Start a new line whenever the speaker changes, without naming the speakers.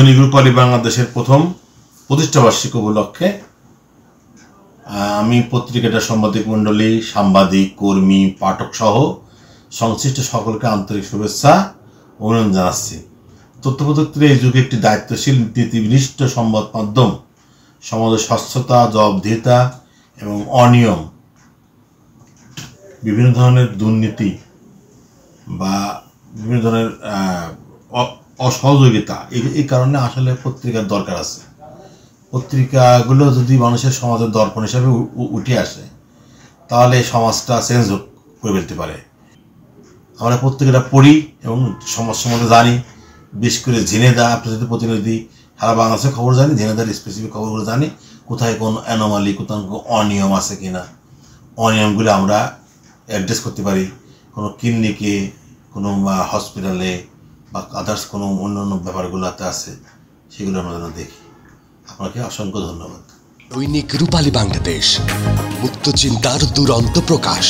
দৈনিক রূপালী বাংলাদেশের প্রথম প্রতিষ্ঠাবার্ষিকী উপলক্ষে আমি পত্রিকাটার সাংবাদিক মণ্ডলী, সাংবাদিক, কর্মী, পাঠক সহ সংশ্লিষ্ট সকলকে আন্তরিক শুভেচ্ছা অভিনন্দন জানাচ্ছি। তথ্যপ্রযুক্তির এই যুগে একটি দায়িত্বশীল নীতিনিষ্ঠ সংবাদ মাধ্যম সমাজের স্বচ্ছতা, জবাবদিহিতা এবং অনিয়ম, বিভিন্ন ধরনের দুর্নীতি বা বিভিন্ন ধরনের অসহযোগিতা, এই কারণে আসলে পত্রিকার দরকার আছে। পত্রিকাগুলো যদি মানুষের সমাজের দর্পণ হিসাবে উঠে আসে তাহলে সমাজটা চেঞ্জ করে ফেলতে পারে। আমরা পত্রিকাটা পড়ি এবং সমাজ সম্বন্ধে জানি, বিশেষ করে ঝিনেদা প্রতিনিধি প্রতিনিধি সারা বাংলাদেশের খবর জানি, ঝিনেদার স্পেসিফিক খবরগুলো জানি, কোথায় কোন অ্যানোমালি, কোথাও অনিয়ম আছে কিনা, অনিয়মগুলো আমরা অ্যাড্রেস করতে পারি। কোনো ক্লিনিকে, কোনো হসপিটালে বা আদার্স কোনো অন্যান্য ব্যাপারগুলোতে আছে, সেগুলো আমরা যেন দেখি। আপনাকে অসংখ্য ধন্যবাদ।
দৈনিক রূপালী বাংলাদেশ, মুক্ত চিন্তার দুরন্ত প্রকাশ।